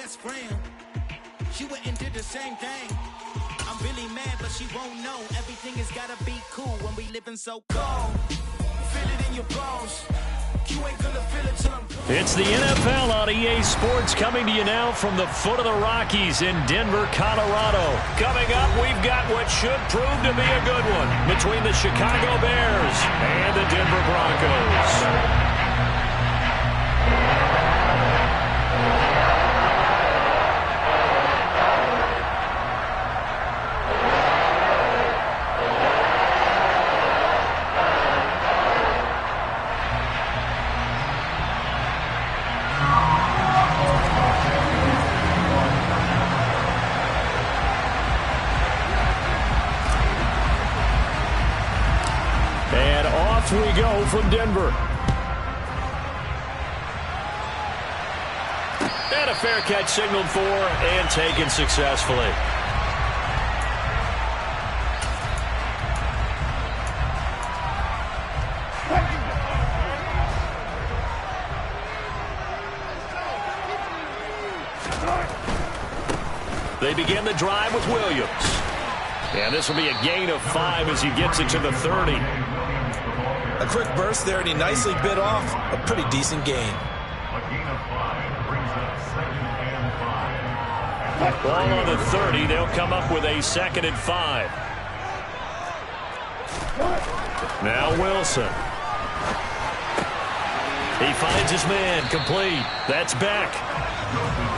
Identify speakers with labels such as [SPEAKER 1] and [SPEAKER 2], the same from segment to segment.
[SPEAKER 1] best friend. She went and did the same thing. I'm really mad, but she won't know. Everything has gotta be cool when we living so cold. Feel it in your bones. You ain't gonna feel it till I'm gone.
[SPEAKER 2] It's the NFL on EA Sports, coming to you now from the foot of the Rockies in Denver, Colorado. Coming up, we've got what should prove to be a good one between the Chicago Bears and the Denver Broncos. We go from Denver. And a fair catch signaled for and taken successfully. They begin the drive with Williams. And this will be a gain of 5 as he gets it to the 30.
[SPEAKER 3] A quick burst there, and he nicely bit off a pretty decent gain.
[SPEAKER 2] Ball on the 30. They'll come up with a 2nd and 5. Now Wilson. He finds his man. Complete. That's Beck.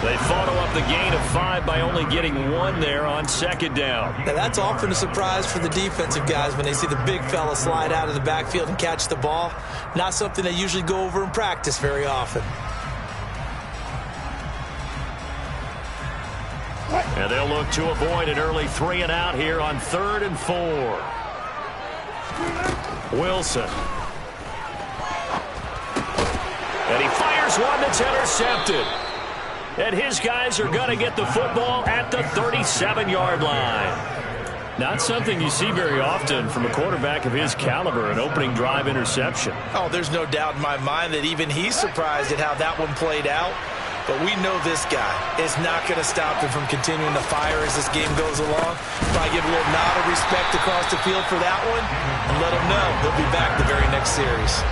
[SPEAKER 2] They follow up the gain of 5 by only getting 1 there on 2nd down.
[SPEAKER 3] Now that's often a surprise for the defensive guys when they see the big fella slide out of the backfield and catch the ball. Not something they usually go over in practice very often.
[SPEAKER 2] And they'll look to avoid an early 3 and out here on 3rd and 4. Wilson. And he fires one that's intercepted. And his guys are going to get the football at the 37-yard line. Not something you see very often from a quarterback of his caliber, an opening drive interception.
[SPEAKER 3] Oh, there's no doubt in my mind that even he's surprised at how that one played out. But we know this guy is not going to stop him from continuing to fire as this game goes along. Probably give a little nod of respect across the field for that one and let him know he'll be back the very next series.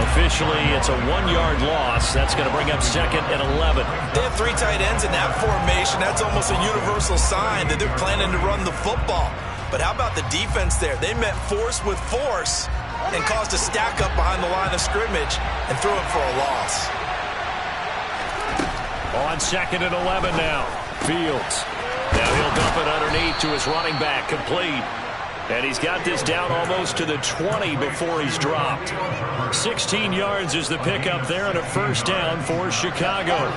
[SPEAKER 2] Officially, it's a 1-yard loss. That's going to bring up 2nd and 11.
[SPEAKER 3] They have 3 tight ends in that formation. That's almost a universal sign that they're planning to run the football. But how about the defense there? They met force with force and caused a stack up behind the line of scrimmage and threw it for a loss.
[SPEAKER 2] On 2nd and 11 now. Fields. Now he'll dump it underneath to his running back. Complete. And he's got this down almost to the 20 before he's dropped. 16 yards is the pickup there and a 1st down for Chicago.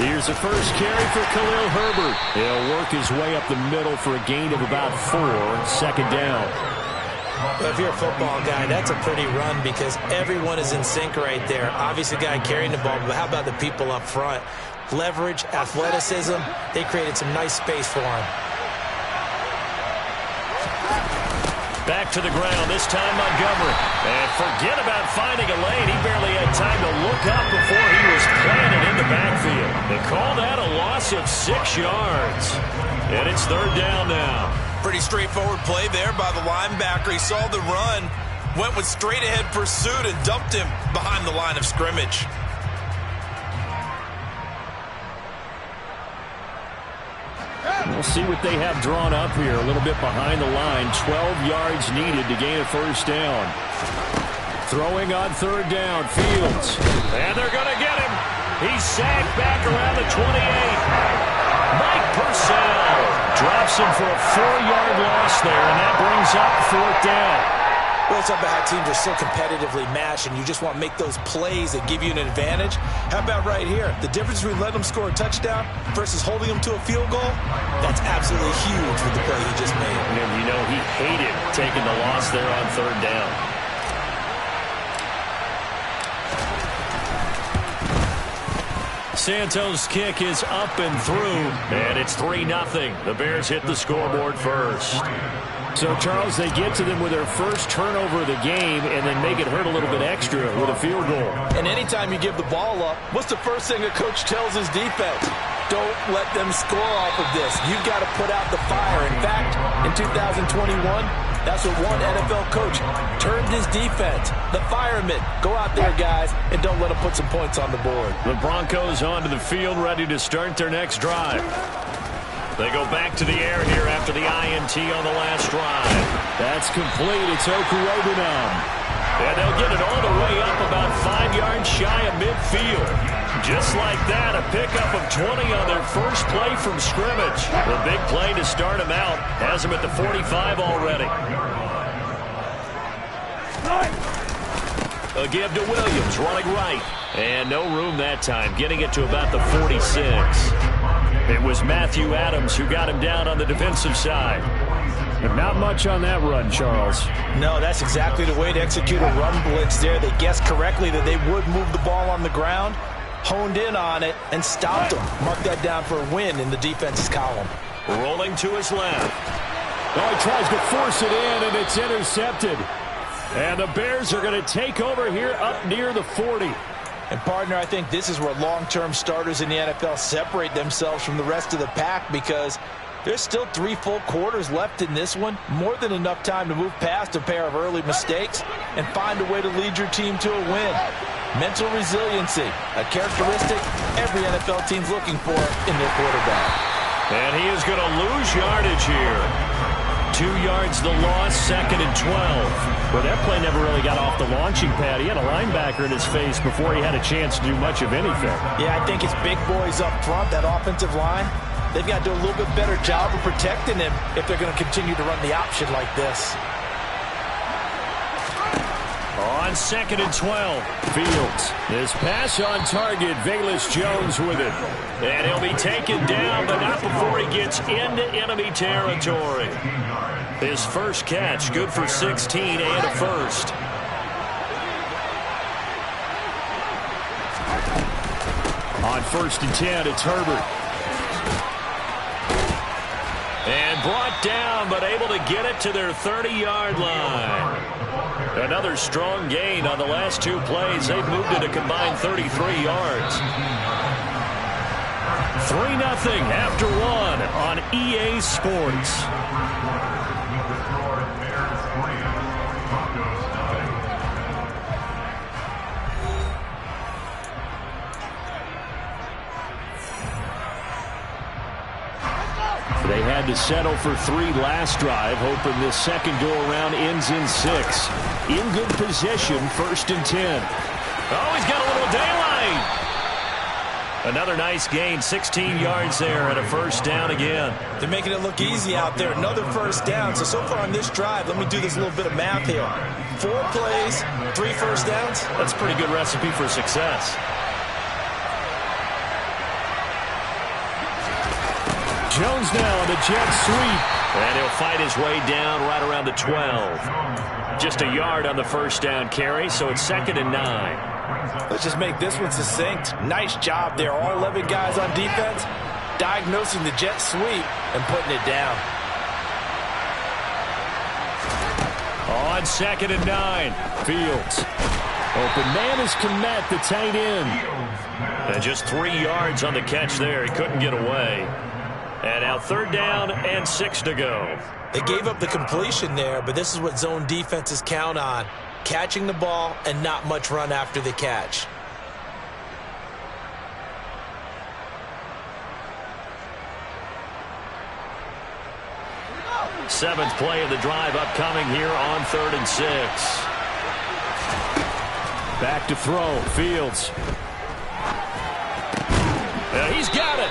[SPEAKER 2] Here's the first carry for Khalil Herbert. He'll work his way up the middle for a gain of about 4. 2nd down.
[SPEAKER 3] Well, if you're a football guy, that's a pretty run because everyone is in sync right there. Obviously, the guy carrying the ball, but how about the people up front? Leverage, athleticism, they created some nice space for him.
[SPEAKER 2] Back to the ground, this time Montgomery. And forget about finding a lane. He barely had time to look up before he was planted in the backfield. They call that a loss of 6 yards. And it's 3rd down now.
[SPEAKER 3] Pretty straightforward play there by the linebacker. He saw the run, went with straight-ahead pursuit, and dumped him behind the line of scrimmage.
[SPEAKER 2] We'll see what they have drawn up here. A little bit behind the line. 12 yards needed to gain a 1st down. Throwing on 3rd down. Fields. And they're going to get him. He's sacked back around the 28. Mike Purcell drops him for a 4-yard loss there, and that brings up 4th down.
[SPEAKER 3] Well, it's up how teams are so competitively matched, and you just want to make those plays that give you an advantage. How about right here? The difference between letting them score a touchdown versus holding them to a field goal, that's absolutely huge with the play he just made.
[SPEAKER 2] And you know he hated taking the loss there on 3rd down. Santos' kick is up and through, and it's 3-0. The Bears hit the scoreboard first. So, Charles, they get to them with their first turnover of the game and then make it hurt a little bit extra with a field goal.
[SPEAKER 3] And anytime you give the ball up, what's the first thing a coach tells his defense? Don't let them score off of this. You've got to put out the fire. In fact, in 2021, that's what one NFL coach turned his defense. The firemen. Go out there, guys, and don't let them put some points on the board.
[SPEAKER 2] The Broncos onto the field, ready to start their next drive. They go back to the air here after the INT on the last drive. That's complete. It's Okurobunom. And they'll get it all the way up about 5 yards shy of midfield. Just like that, a pickup of 20 on their first play from scrimmage. The big play to start them out has them at the 45 already. A give to Williams, running right. And no room that time, getting it to about the 46. It was Matthew Adams who got him down on the defensive side. But not much on that run, Charles.
[SPEAKER 3] No, that's exactly the way to execute a run blitz there. They guessed correctly that they would move the ball on the ground, honed in on it, and stopped them. Mark that down for a win in the defense's column.
[SPEAKER 2] Rolling to his left. Oh, he tries to force it in, and it's intercepted. And the Bears are going to take over here up near the 40.
[SPEAKER 3] And, partner, I think this is where long-term starters in the NFL separate themselves from the rest of the pack because there's still 3 full quarters left in this one. More than enough time to move past a pair of early mistakes and find a way to lead your team to a win. Mental resiliency, a characteristic every NFL team's looking for in their quarterback.
[SPEAKER 2] And he is going to lose yardage here. 2 yards the loss, 2nd and 12. Well, that play never really got off the launching pad. He had a linebacker in his face before he had a chance to do much of anything.
[SPEAKER 3] Yeah, I think it's big boys up front, that offensive line. They've got to do a little bit better job of protecting him if they're going to continue to run the option like this.
[SPEAKER 2] On 2nd and 12, Fields. This pass on target, Velus Jones with it. And he'll be taken down, but not before he gets into enemy territory. His first catch, good for 16 and a first. On 1st and 10, it's Herbert. And brought down, but able to get it to their 30-yard line. Another strong gain on the last 2 plays. They've moved it a combined 33 yards. 3-0 after 1 on EA Sports. They had to settle for 3 last drive, hoping this second go-around ends in 6. In good position, 1st and 10. Oh, he's got a little daylight. Another nice gain, 16 yards there and a first down again.
[SPEAKER 3] They're making it look easy out there. Another first down. So far on this drive, let me do this little bit of math here. 4 plays, 3 first downs.
[SPEAKER 2] That's a pretty good recipe for success. Jones now on the jet sweep. And he'll fight his way down right around the 12. Just a yard on the first down carry, so it's 2nd and 9.
[SPEAKER 3] Let's just make this one succinct. Nice job there. All 11 guys on defense diagnosing the jet sweep and putting it down.
[SPEAKER 2] On 2nd and 9, Fields. Open man is Kmet, the tight end. And just 3 yards on the catch there. He couldn't get away. And now 3rd down and 6 to go.
[SPEAKER 3] They gave up the completion there, but this is what zone defenses count on. Catching the ball and not much run after the catch.
[SPEAKER 2] Seventh play of the drive upcoming here on 3rd and 6. Back to throw, Fields. He's got it.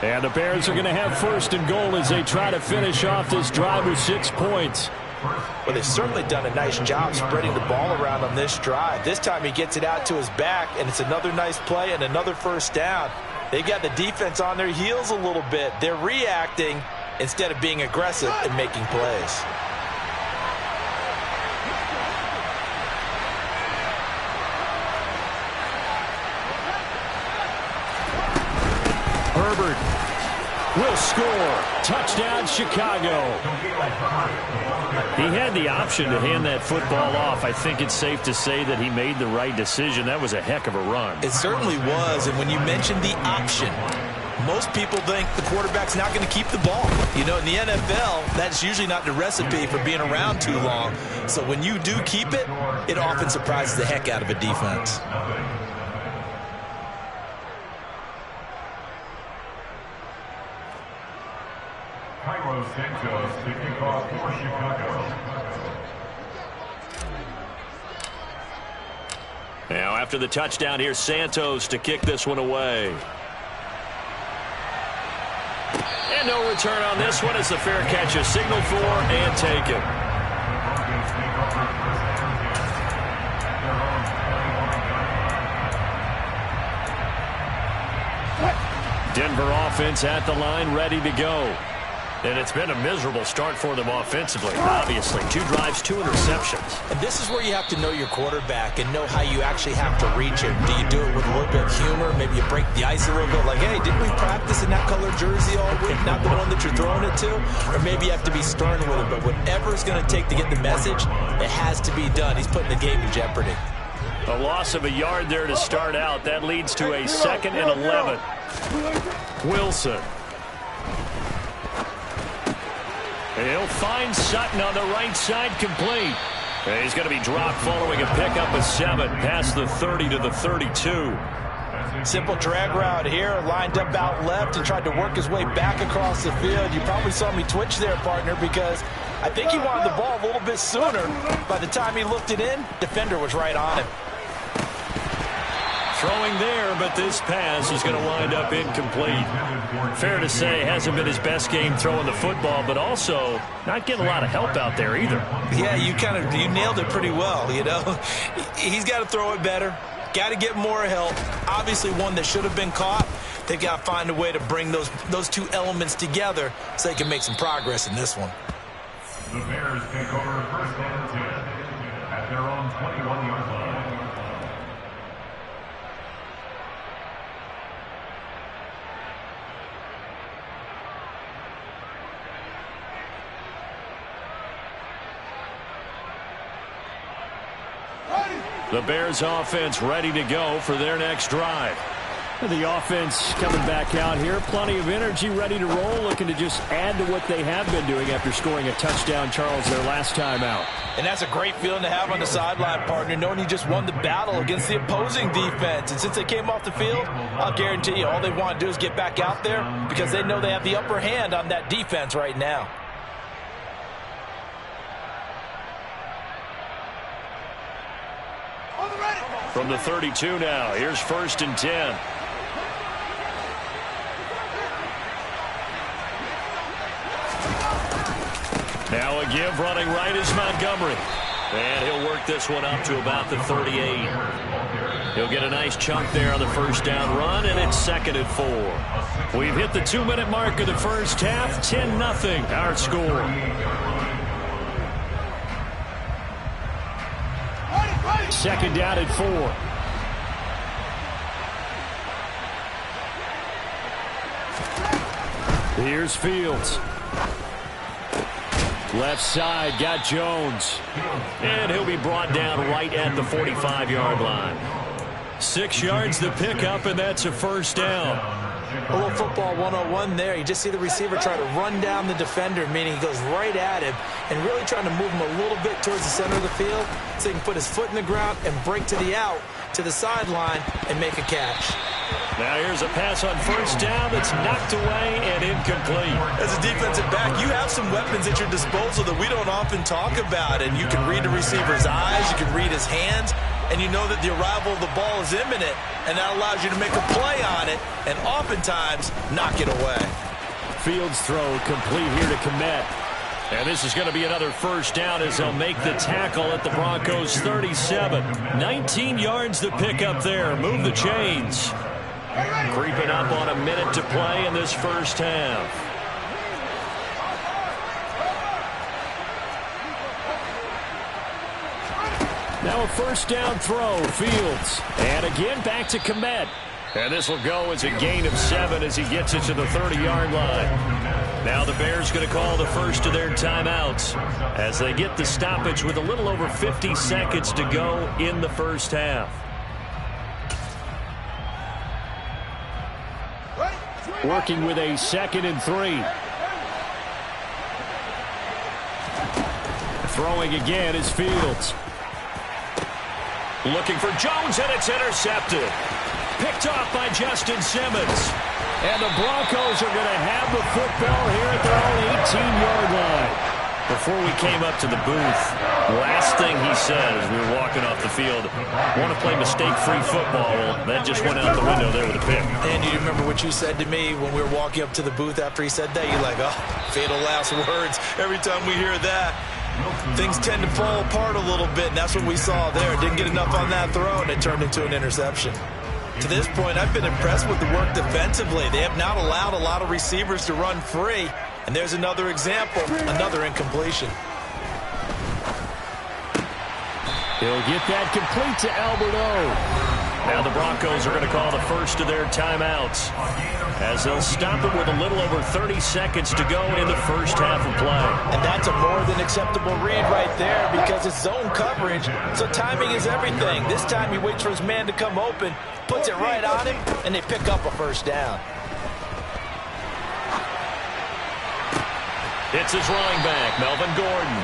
[SPEAKER 2] And the Bears are going to have 1st and goal as they try to finish off this drive with 6 points.
[SPEAKER 3] Well, they've certainly done a nice job spreading the ball around on this drive. This time he gets it out to his back, and it's another nice play and another first down. They've got the defense on their heels a little bit. They're reacting instead of being aggressive and making plays.
[SPEAKER 2] Herbert will score. Touchdown, Chicago. He had the option to hand that football off. I think it's safe to say that he made the right decision. That was a heck of a run.
[SPEAKER 3] It certainly was, and when you mentioned the option, most people think the quarterback's not going to keep the ball. You know, in the NFL, that's usually not the recipe for being around too long. So when you do keep it, it often surprises the heck out of a defense.
[SPEAKER 4] Santos to kick off for Chicago.
[SPEAKER 2] Now after the touchdown, here's Santos to kick this one away. And no return on this one. It's a fair catch, a signal for and take it. Denver offense at the line, ready to go. And it's been a miserable start for them offensively. Obviously, 2 drives, 2 interceptions.
[SPEAKER 3] And this is where you have to know your quarterback and know how you actually have to reach him. Do you do it with a little bit of humor? Maybe you break the ice a little bit, like, hey, didn't we practice in that color jersey all week, not the one that you're throwing it to? Or maybe you have to be stern with him. But whatever it's going to take to get the message, it has to be done. He's putting the game in jeopardy.
[SPEAKER 2] A loss of a yard there to start out. That leads to a 2nd and 11. Wilson. He'll find Sutton on the right side, complete. And he's going to be dropped following a pickup of 7 past the 30 to the 32.
[SPEAKER 3] Simple drag route here, lined up out left and tried to work his way back across the field. You probably saw me twitch there, partner, because I think he wanted the ball a little bit sooner. By the time he looked it in, defender was right on him.
[SPEAKER 2] Throwing there, but this pass is going to wind up incomplete. Fair to say, hasn't been his best game throwing the football, but also not getting a lot of help out there either.
[SPEAKER 3] Yeah, you nailed it pretty well, you know. He's got to throw it better, got to get more help. Obviously one that should have been caught. They've got to find a way to bring those 2 elements together so they can make some progress in this one.
[SPEAKER 4] The Bears take over 1st and 10 at their own 21-yard line.
[SPEAKER 2] The Bears offense ready to go for their next drive. The offense coming back out here. Plenty of energy, ready to roll, looking to just add to what they have been doing after scoring a touchdown, Charles, their last time out.
[SPEAKER 3] And that's a great feeling to have on the sideline, partner, knowing you just won the battle against the opposing defense. And since they came off the field, I'll guarantee you all they want to do is get back out there because they know they have the upper hand on that defense right now.
[SPEAKER 2] From the 32 now, here's 1st and 10. Now a give running right is Montgomery. And he'll work this one up to about the 38. He'll get a nice chunk there on the 1st down run, and it's 2nd and 4. We've hit the 2-minute mark of the first half, 10-0 our score. 2nd down at 4. Here's Fields. Left side, got Jones. And he'll be brought down right at the 45-yard line. 6 yards the pickup, and that's a 1st down.
[SPEAKER 3] A little football 101 there. You just see the receiver try to run down the defender, meaning he goes right at him and really trying to move him a little bit towards the center of the field so he can put his foot in the ground and break to the out, to the sideline, and make a catch.
[SPEAKER 2] Now here's a pass on 1st down that's knocked away and incomplete.
[SPEAKER 3] As a defensive back, you have some weapons at your disposal that we don't often talk about, and you can read the receiver's eyes, you can read his hands, and you know that the arrival of the ball is imminent, and that allows you to make a play on it and oftentimes knock it away.
[SPEAKER 2] Fields throw complete here to Kmet. And this is going to be another 1st down as they'll make the tackle at the Broncos' 37. 19 yards to pick up there. Move the chains. Creeping up on a minute to play in this first half. Now a 1st down throw, Fields. And again back to Kmet. And this will go as a gain of 7 as he gets it to the 30-yard line. Now the Bears going to call the first of their timeouts as they get the stoppage with a little over 50 seconds to go in the first half. Working with a 2nd and 3. Throwing again is Fields. Looking for Jones, and it's intercepted. Picked off by Justin Simmons. And the Broncos are going to have the football here at their own 18-yard line. Before we came up to the booth, last thing he said as we were walking off the field, want to play mistake-free football. Well, that just went out the window there with a pick.
[SPEAKER 3] And you remember what you said to me when we were walking up to the booth after he said that? You're like, oh, fatal last words. Every time we hear that, things tend to fall apart a little bit, and that's what we saw there. Didn't get enough on that throw, and it turned into an interception. To this point, I've been impressed with the work defensively. They have not allowed a lot of receivers to run free. And there's another example, another incompletion.
[SPEAKER 2] He'll get that complete to Alberto. Now the Broncos are going to call the first of their timeouts as they'll stop it with a little over 30 seconds to go in the first half of play.
[SPEAKER 3] And that's a more than acceptable read right there because it's zone coverage, so timing is everything. This time he waits for his man to come open, puts it right on him, and they pick up a first down.
[SPEAKER 2] It's his running back, Melvin Gordon.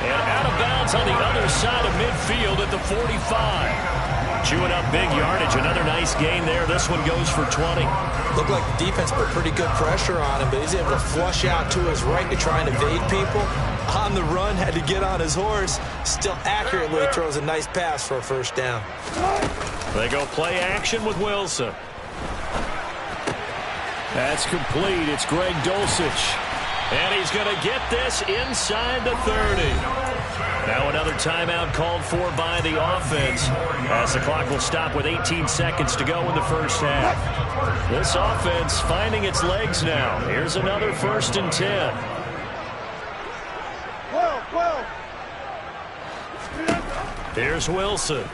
[SPEAKER 2] And out of bounds on the other side of midfield at the 45. Chewing up big yardage. Another nice gain there. This one goes for 20.
[SPEAKER 3] Looked like the defense put pretty good pressure on him, but he's able to flush out to his right to try and evade people. On the run, had to get on his horse. Still accurately throws a nice pass for a first down.
[SPEAKER 2] They go play action with Wilson. That's complete. It's Greg Dulcich. And he's going to get this inside the 30. Now another timeout called for by the offense as the clock will stop with 18 seconds to go in the first half. This offense finding its legs now. Here's another 1st and 10. Here's Wilson.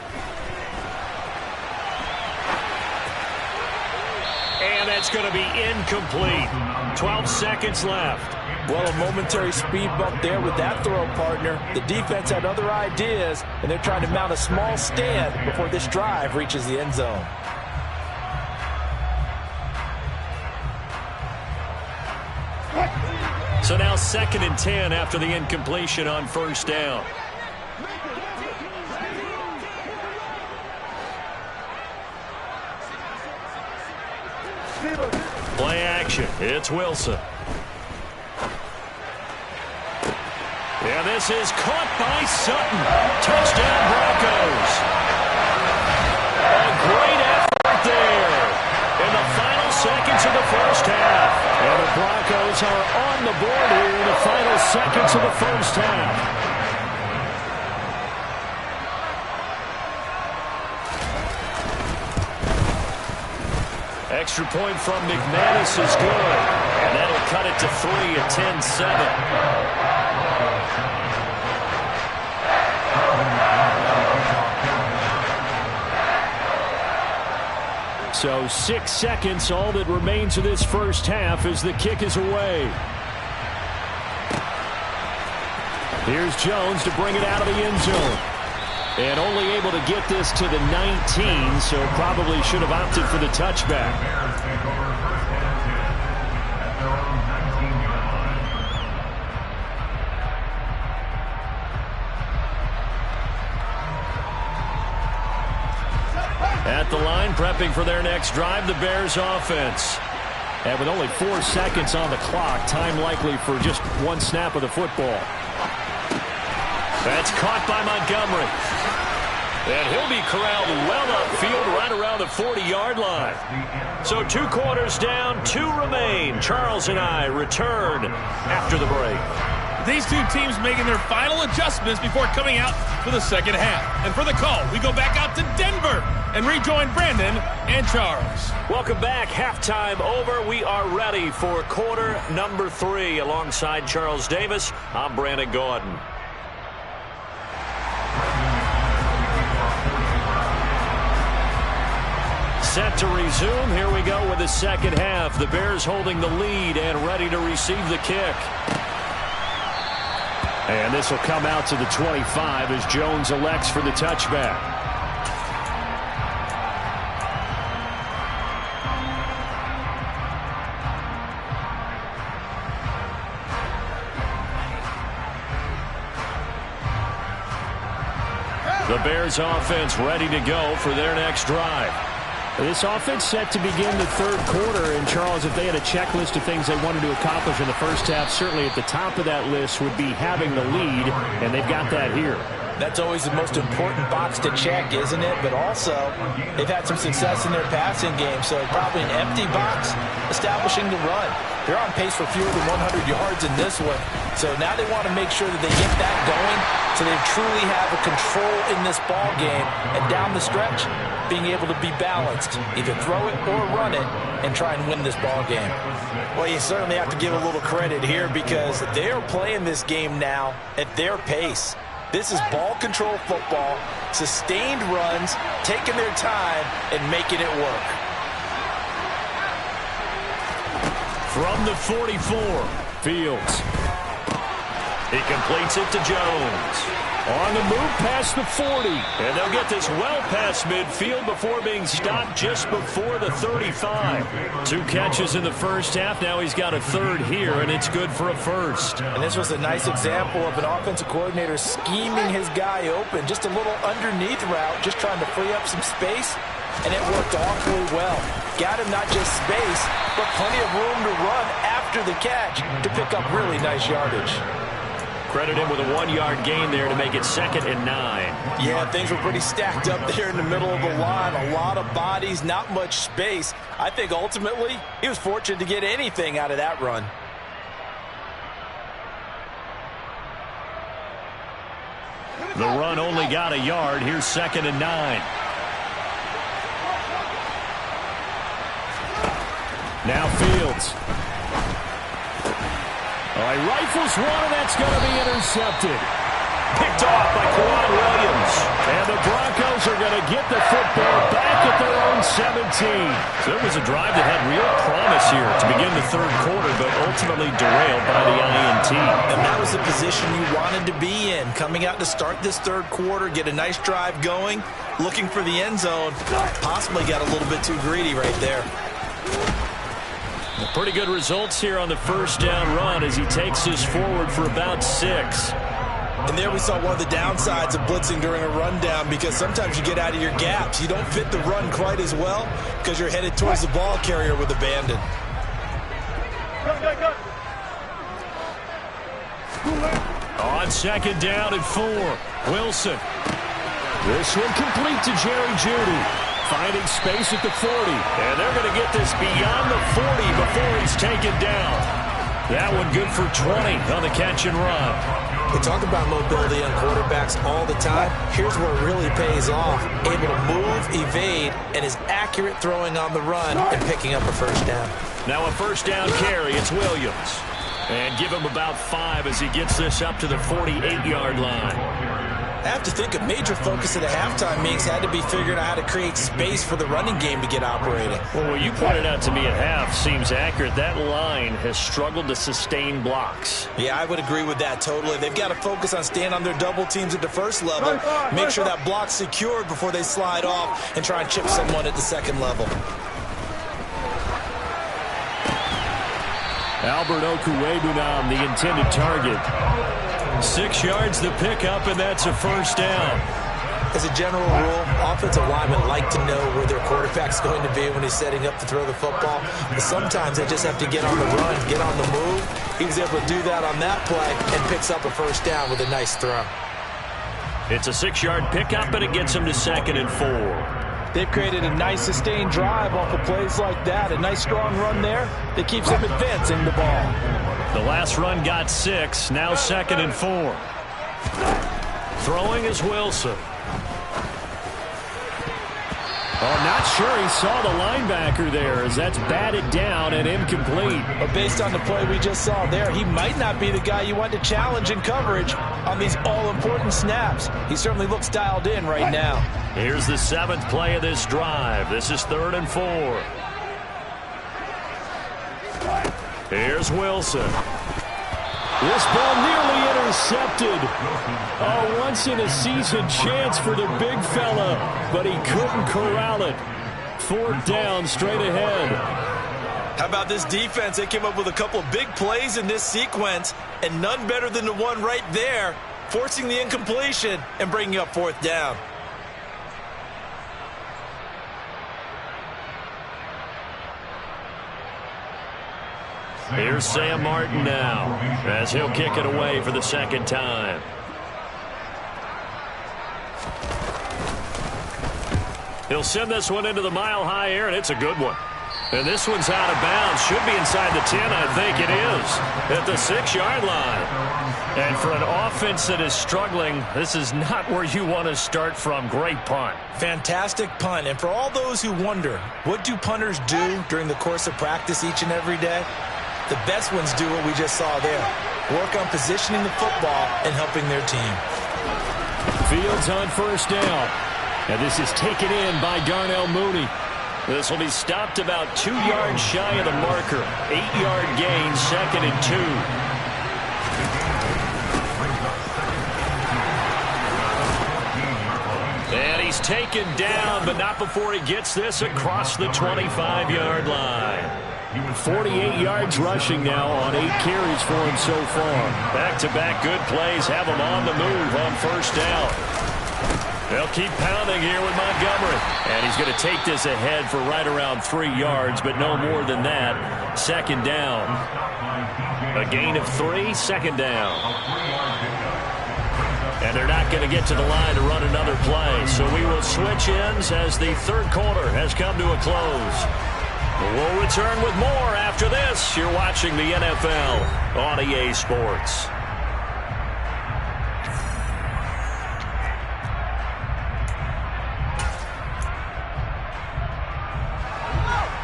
[SPEAKER 2] And that's going to be incomplete. 12 seconds left.
[SPEAKER 3] Well, a momentary speed bump there with that throw, partner. The defense had other ideas, and they're trying to mount a small stand before this drive reaches the end zone.
[SPEAKER 2] So now 2nd and 10 after the incompletion on first down. Play action. It's Wilson. Yeah, this is caught by Sutton. Touchdown, Broncos. A great effort there in the final seconds of the first half. And the Broncos are on the board here in the final seconds of the first half. Extra point from McManus is good. And that'll cut it to 3 at 10-7. So 6 seconds, all that remains of this first half as the kick is away. Here's Jones to bring it out of the end zone. And only able to get this to the 19, so probably should have opted for the touchback. At the line, prepping for their next drive, the Bears offense. And with only 4 seconds on the clock, time likely for just one snap of the football. That's caught by Montgomery. And he'll be corralled well upfield right around the 40-yard line. So 2 quarters down, 2 remain. Charles and I return after the break.
[SPEAKER 5] These two teams making their final adjustments before coming out for the second half. And for the call, we go back out to Denver and rejoin Brandon and Charles.
[SPEAKER 2] Welcome back. Halftime over. We are ready for quarter number 3. Alongside Charles Davis, I'm Brandon Gordon. set to resume. Here we go with the second half. The Bears holding the lead and ready to receive the kick. And this will come out to the 25 as Jones elects for the touchback. The Bears offense ready to go for their next drive. This offense set to begin the third quarter. And, Charles, if they had a checklist of things they wanted to accomplish in the first half, certainly at the top of that list would be having the lead, and they've got that here.
[SPEAKER 3] That's always the most important box to check, isn't it? But also, they've had some success in their passing game, so probably an empty box establishing the run. They're on pace for fewer than 100 yards in this one, so now they want to make sure that they get that going so they truly have a control in this ball game, and down the stretch, being able to be balanced, either throw it or run it, and try and win this ball game. Well, you certainly have to give a little credit here because they are playing this game now at their pace. This is ball control football, sustained runs, taking their time, and making it work.
[SPEAKER 2] From the 44, Fields. He completes it to Jones. On the move past the 40. And they'll get this well past midfield before being stopped just before the 35. 2 catches in the first half. Now he's got a third here, and it's good for a first.
[SPEAKER 3] And this was a nice example of an offensive coordinator scheming his guy open. Just a little underneath route, just trying to free up some space. And it worked awfully well. Got him not just space, but plenty of room to run after the catch to pick up really nice yardage.
[SPEAKER 2] Credit him with a 1-yard gain there to make it 2nd and 9.
[SPEAKER 3] Yeah, things were pretty stacked up there in the middle of the line. A lot of bodies, not much space. I think ultimately he was fortunate to get anything out of that run.
[SPEAKER 2] The run only got a yard. Here's 2nd and 9. Now Fields. He rifles one, and that's going to be intercepted. Picked off by Quan Williams. And the Broncos are going to get the football back at their own 17. So it was a drive that had real promise here to begin the third quarter, but ultimately derailed by the INT.
[SPEAKER 3] And that was the position you wanted to be in. Coming out to start this third quarter, get a nice drive going, looking for the end zone. Possibly got a little bit too greedy right there.
[SPEAKER 2] Pretty good results here on the first down run as he takes us forward for about 6.
[SPEAKER 3] And there we saw one of the downsides of blitzing during a rundown because sometimes you get out of your gaps. You don't fit the run quite as well because you're headed towards the ball carrier with abandon.
[SPEAKER 2] On 2nd down and 4, Wilson. This one complete to Jerry Jeudy. Finding space at the 40. And they're going to get this beyond the 40 before he's taken down. That one good for 20 on the catch and run.
[SPEAKER 3] We talk about mobility on quarterbacks all the time. Here's where it really pays off. Able to move, evade, and is accurate throwing on the run and picking up a first down.
[SPEAKER 2] Now a first down carry. It's Williams. And give him about 5 as he gets this up to the 48-yard line.
[SPEAKER 3] I have to think a major focus of the halftime meetings had to be figuring out how to create space for the running game to get operating.
[SPEAKER 2] Well, what you pointed out to me at half seems accurate. That line has struggled to sustain blocks.
[SPEAKER 3] Yeah, I would agree with that totally. They've got to focus on staying on their double teams at the first level, make sure that block's secured before they slide off and try and chip someone at the second level.
[SPEAKER 2] Albert Okwuegbunam, the intended target. 6 yards the pickup, and that's a first down.
[SPEAKER 3] As a general rule, offensive linemen like to know where their quarterback's going to be when he's setting up to throw the football. But sometimes they just have to get on the run, get on the move. He was able to do that on that play and picks up a first down with a nice throw.
[SPEAKER 2] It's a 6-yard pickup, and it gets him to 2nd and 4.
[SPEAKER 3] They've created a nice sustained drive off of plays like that. A nice strong run there that keeps them advancing the ball.
[SPEAKER 2] The last run got 6, now 2nd and 4. Throwing is Wilson. Oh, not sure he saw the linebacker there as that's batted down and incomplete.
[SPEAKER 3] But based on the play we just saw there, he might not be the guy you want to challenge in coverage on these all-important snaps. He certainly looks dialed in right now.
[SPEAKER 2] Here's the 7th play of this drive. This is 3rd and 4. Here's Wilson. This ball nearly intercepted. A once-in-a-season chance for the big fella, but he couldn't corral it. 4th down, straight ahead.
[SPEAKER 3] How about this defense? They came up with a couple of big plays in this sequence, and none better than the one right there, forcing the incompletion and bringing up 4th down.
[SPEAKER 2] Here's Sam Martin now, as he'll kick it away for the 2nd time. He'll send this one into the mile-high air, and it's a good one. And this one's out of bounds. Should be inside the 10, I think it is, at the 6-yard line. And for an offense that is struggling, this is not where you want to start from. Great punt.
[SPEAKER 3] Fantastic punt. And for all those who wonder, what do punters do during the course of practice each and every day? The best ones do what we just saw there. Work on positioning the football and helping their team.
[SPEAKER 2] Fields on 1st down. And this is taken in by Darnell Mooney. This will be stopped about 2 yards shy of the marker. 8-yard gain, 2nd and 2. And he's taken down, but not before he gets this across the 25-yard line. 48 yards rushing now on 8 carries for him so far. Back-to-back good plays have him on the move on 1st down. They'll keep pounding here with Montgomery. And he's going to take this ahead for right around 3 yards, but no more than that. 2nd down. A gain of 3, 2nd down. And they're not going to get to the line to run another play. So we will switch ends as the 3rd quarter has come to a close. We'll return with more after this. You're watching the NFL on EA Sports.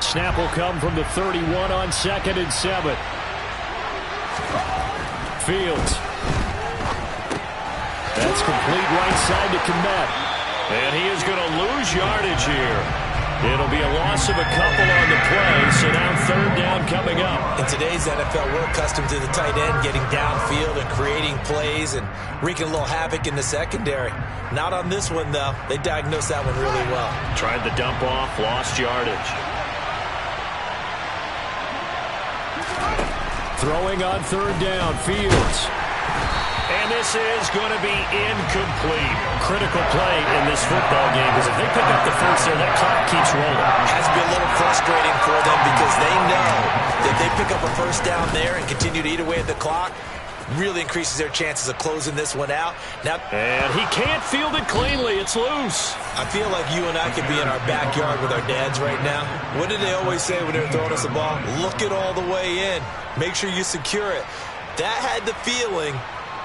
[SPEAKER 2] Snap will come from the 31 on 2nd and 7. Fields. That's complete right side to Kmet. And he is going to lose yardage here. It'll be a loss of a couple on the play, so now 3rd down coming up.
[SPEAKER 3] In today's NFL, we're accustomed to the tight end getting downfield and creating plays and wreaking a little havoc in the secondary. Not on this one, though. They diagnosed that one really well.
[SPEAKER 2] Tried the dump off, lost yardage. Throwing on 3rd down, Fields. And this is going to be incomplete. Critical play in this football game, because if they pick up the first there, that clock keeps rolling.
[SPEAKER 3] It has to be a little frustrating for them because they know that they pick up a 1st down there and continue to eat away at the clock, really increases their chances of closing this one out. Now,
[SPEAKER 2] and he can't field it cleanly. It's loose.
[SPEAKER 3] I feel like you and I could be in our backyard with our dads right now. What did they always say when they were throwing us a ball? Look it all the way in. Make sure you secure it. That had the feeling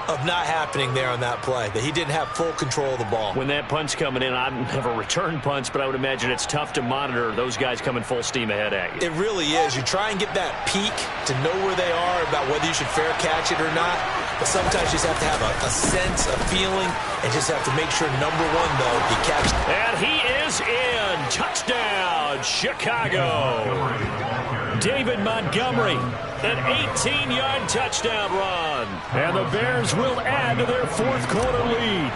[SPEAKER 3] of not happening there on that play, that he didn't have full control of the ball.
[SPEAKER 2] When that punt's coming in, I've never returned punts, but I would imagine it's tough to monitor those guys coming full steam ahead at you.
[SPEAKER 3] It really is. You try and get that peek to know where they are, about whether you should fair catch it or not, but sometimes you just have to have a sense, a feeling, and just have to make sure, number one, though, you catch.
[SPEAKER 2] And he is in. Touchdown, Chicago. David Montgomery, an 18-yard touchdown run. And the Bears will add to their 4th quarter lead.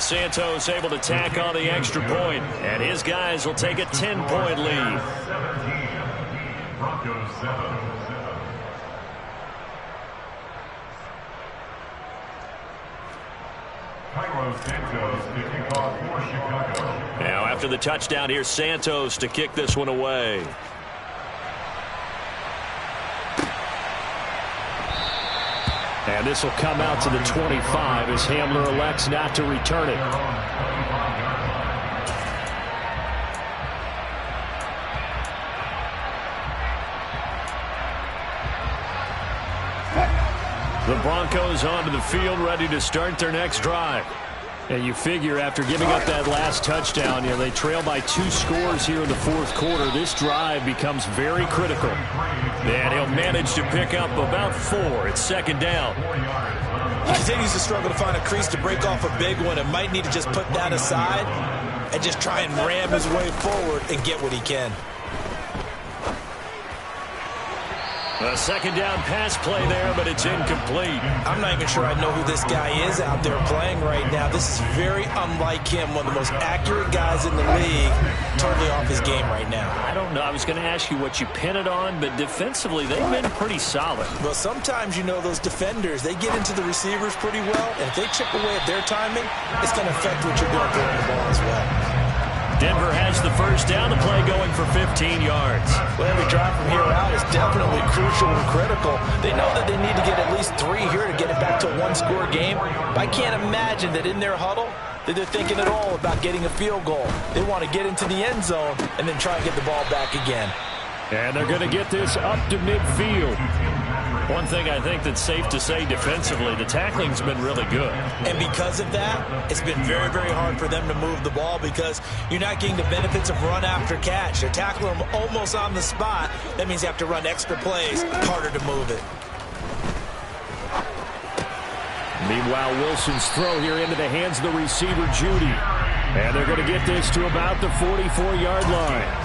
[SPEAKER 2] Santos able to tack on the extra point, and his guys will take a 10-point lead.
[SPEAKER 4] 17, Broncos 7. Santos to kick off for Chicago.
[SPEAKER 2] Now after the touchdown, here's Santos to kick this one away. And this will come out to the 25 as Hamler elects not to return it. The Broncos onto the field, ready to start their next drive. And you figure after giving up that last touchdown, they trail by 2 scores here in the 4th quarter. This drive becomes very critical. And he'll manage to pick up about 4. It's 2nd down.
[SPEAKER 3] He continues to struggle to find a crease to break off a big one and might need to just put that aside and just try and ram his way forward and get what he can.
[SPEAKER 2] A second down pass play there, but it's incomplete.
[SPEAKER 3] I'm not even sure I know who this guy is out there playing right now. This is very unlike him, one of the most accurate guys in the league, totally off his game right now.
[SPEAKER 2] I don't know. I was going to ask you what you pin it on, but defensively, they've been pretty solid.
[SPEAKER 3] Well, sometimes, you know, those defenders, they get into the receivers pretty well, and if they chip away at their timing, it's going to affect what you're doing throwing the ball as well.
[SPEAKER 2] Denver has the first down, the play going for 15 yards.
[SPEAKER 3] Well, every drive from here out is definitely crucial and critical. They know that they need to get at least 3 here to get it back to a one-score game. But I can't imagine that in their huddle that they're thinking at all about getting a field goal. They want to get into the end zone and then try and get the ball back again.
[SPEAKER 2] And they're going to get this up to midfield. One thing I think that's safe to say defensively, the tackling's been really good.
[SPEAKER 3] And because of that, it's been very, very hard for them to move the ball because you're not getting the benefits of run after catch. They're tackling them almost on the spot. That means you have to run extra plays, harder to move it.
[SPEAKER 2] Meanwhile, Wilson's throw here into the hands of the receiver, Judy. And they're going to get this to about the 44-yard line.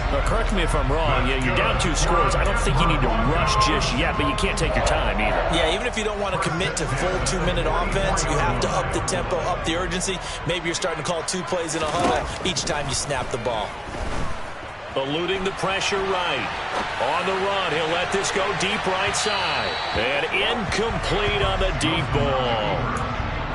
[SPEAKER 2] Now, correct me if I'm wrong. Yeah, you're down 2 scores. I don't think you need to rush just yet, but you can't take your time either.
[SPEAKER 3] Yeah, even if you don't want to commit to full 2-minute offense, you have to up the tempo, up the urgency. Maybe you're starting to call 2 plays in a huddle each time you snap the ball.
[SPEAKER 2] Eluding the pressure right. On the run, he'll let this go deep right side. And incomplete on the deep ball.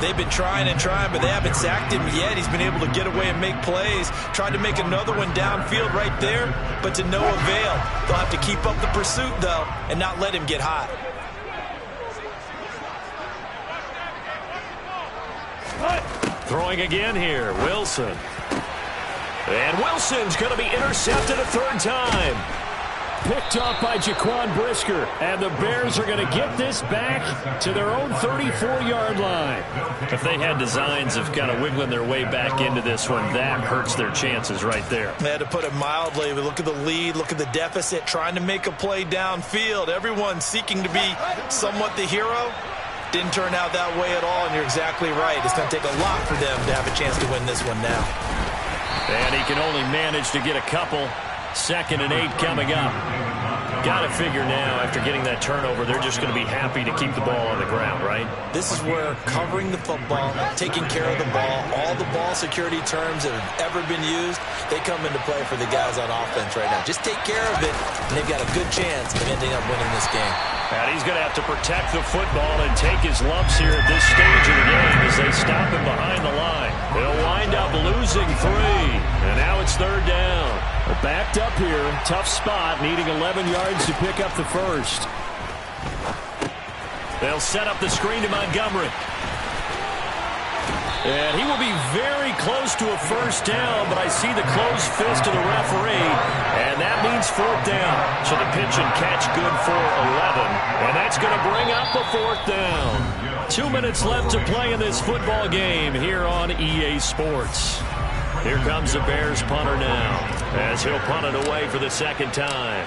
[SPEAKER 3] They've been trying and trying, but they haven't sacked him yet. He's been able to get away and make plays. Tried to make another one downfield right there, but to no avail. They'll have to keep up the pursuit, though, and not let him get hot.
[SPEAKER 2] Throwing again here, Wilson. And Wilson's going to be intercepted a 3rd time. Picked off by Jaquan Brisker. And the Bears are going to get this back to their own 34-yard line. If they had designs of kind of wiggling their way back into this one, that hurts their chances right there.
[SPEAKER 3] They had to put it mildly. We look at the lead, look at the deficit, trying to make a play downfield. Everyone seeking to be somewhat the hero. Didn't turn out that way at all, and you're exactly right. It's going to take a lot for them to have a chance to win this one now.
[SPEAKER 2] And he can only manage to get a couple. 2nd and 8 coming up. Got to figure now, after getting that turnover, they're just going to be happy to keep the ball on the ground, right?
[SPEAKER 3] This is where covering the football, taking care of the ball, all the ball security terms that have ever been used, they come into play for the guys on offense right now. Just take care of it, and they've got a good chance of ending up winning this game.
[SPEAKER 2] And he's going to have to protect the football and take his lumps here at this stage of the game as they stop him behind the line. They'll wind up losing 3, and now it's 3rd down. Well, backed up here, tough spot, needing 11 yards to pick up the first. They'll set up the screen to Montgomery. And he will be very close to a first down, but I see the closed fist of the referee, and that means 4th down. So the pitch and catch good for 11, and that's going to bring up a 4th down. 2 minutes left to play in this football game here on EA Sports. Here comes the Bears punter now, as he'll punt it away for the 2nd time.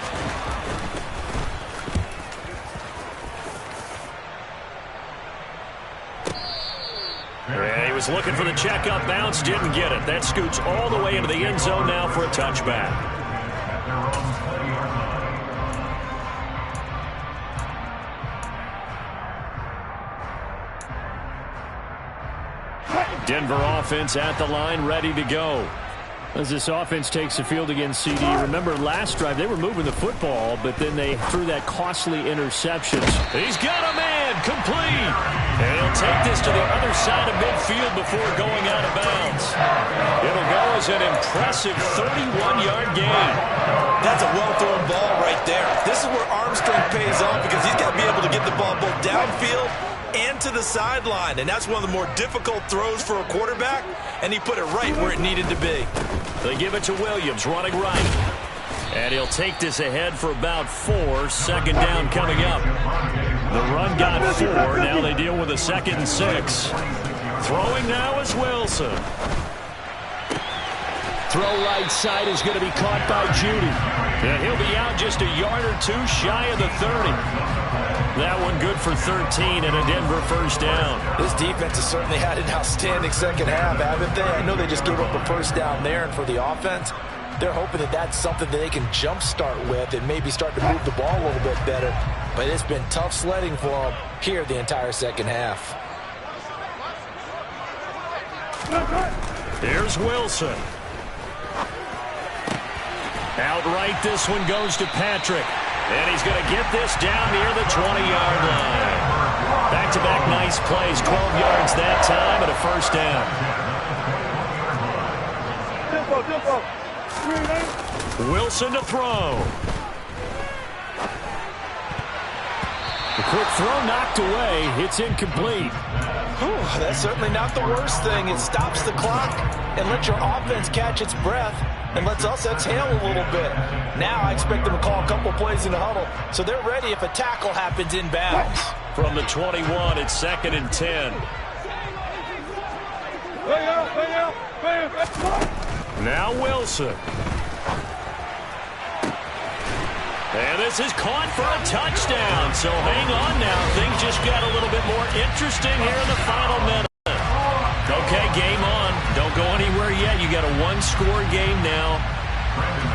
[SPEAKER 2] And he was looking for the checkup bounce, didn't get it. That scoots all the way into the end zone now for a touchback. Denver offense at the line, ready to go. As this offense takes the field against CD, remember last drive they were moving the football, but then they threw that costly interception. He's got a man, complete. And he'll take this to the other side of midfield before going out of bounds. It'll go as an impressive 31-yard gain.
[SPEAKER 3] That's a well-thrown ball right there. This is where arm strength pays off because he's got to be able to get the ball both downfield and to the sideline, and that's one of the more difficult throws for a quarterback, and he put it right where it needed to be.
[SPEAKER 2] They give it to Williams, running right. And he'll take this ahead for about 4. 2nd down coming up. The run got 4. Now they deal with a 2nd and 6. Throwing now is Wilson. Throw right side is going to be caught by Judy. And he'll be out just a yard or 2 shy of the 30. That one good for 13 and a Denver first down.
[SPEAKER 3] This defense has certainly had an outstanding second half, haven't they? I know they just gave up a first down there, and for the offense, they're hoping that that's something that they can jumpstart with and maybe start to move the ball a little bit better. But it's been tough sledding for them here the entire second half.
[SPEAKER 2] Here's Wilson. Outright, this one goes to Patrick. And he's going to get this down near the 20-yard line. Back-to-back nice plays, 12 yards that time, and a first down. Wilson to throw. The quick throw knocked away. It's incomplete.
[SPEAKER 3] That's certainly not the worst thing. It stops the clock and lets your offense catch its breath and lets us exhale a little bit. Now I expect them to call a couple plays in the huddle so they're ready if a tackle happens inbounds.
[SPEAKER 2] From the 21, it's 2nd and 10. Now Wilson. And this is caught for a touchdown. So hang on now. Things just got a little bit more interesting here in the final minute. Okay, game on. Don't go anywhere yet. You got a one-score game now.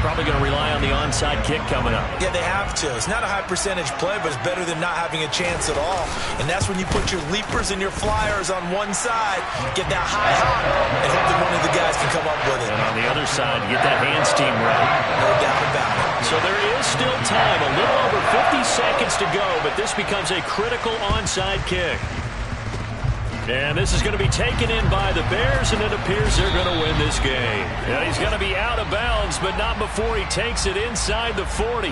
[SPEAKER 2] Probably going to rely on the onside kick coming up.
[SPEAKER 3] Yeah, they have to. It's not a high-percentage play, but it's better than not having a chance at all. And that's when you put your leapers and your flyers on one side, get that high hop, and hope that one of the guys can come up with it.
[SPEAKER 2] And on the other side, get that hands team right.
[SPEAKER 3] No doubt about it.
[SPEAKER 2] So there is still time. A little over 50 seconds to go, but this becomes a critical onside kick. And this is going to be taken in by the Bears, and it appears they're going to win this game. And he's going to be out of bounds, but not before he takes it inside the 40.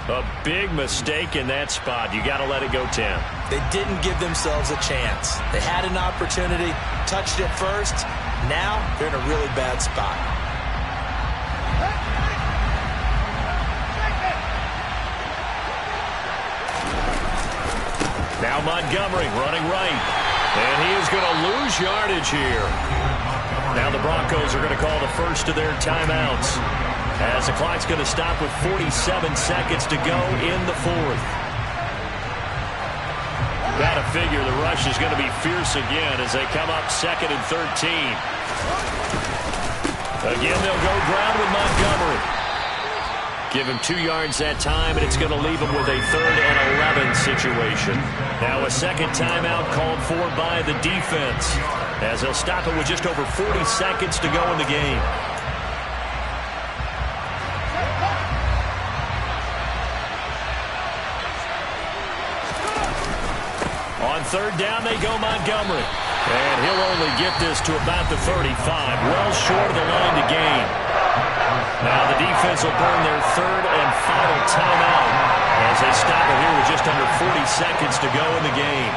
[SPEAKER 2] A big mistake in that spot. You got to let it go 10.
[SPEAKER 3] They didn't give themselves a chance. They had an opportunity, touched it first. Now they're in a really bad spot.
[SPEAKER 2] Now Montgomery running right. And he is going to lose yardage here. Now the Broncos are going to call the first of their timeouts, as the clock's going to stop with 47 seconds to go in the fourth. Got to figure the rush is going to be fierce again as they come up 2nd and 13. Again, they'll go ground with Montgomery. Give him 2 yards that time, and it's going to leave him with a 3rd and 11 situation. Now a second timeout called for by the defense, as they'll stop it with just over 40 seconds to go in the game. On 3rd down, they go Montgomery. And he'll only get this to about the 35, well short of the line to gain. Now the defense will burn their 3rd and final timeout as they stop it here with just under 40 seconds to go in the game.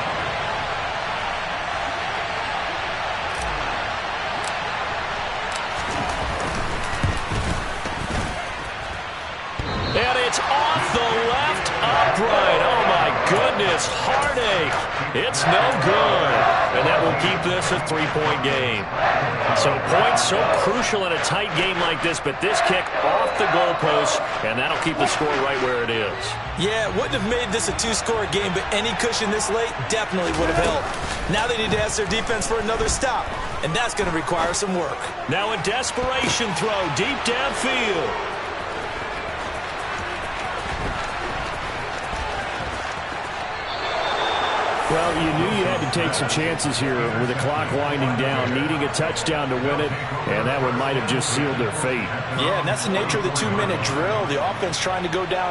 [SPEAKER 2] And it's off the left upright. Oh, my goodness. Heartache. It's no good. And that will keep this a 3-point game. So points so crucial in a tight game like this, but this kick off the goalpost, and that'll keep the score right where it is.
[SPEAKER 3] Yeah, it wouldn't have made this a 2-score game, but any cushion this late definitely would have helped. Now they need to ask their defense for another stop, and that's going to require some work.
[SPEAKER 2] Now a desperation throw deep downfield. Well, you knew you had to take some chances here with the clock winding down, needing a touchdown to win it, and that one might have just sealed their fate.
[SPEAKER 3] Yeah, and that's the nature of the 2-minute drill. The offense trying to go down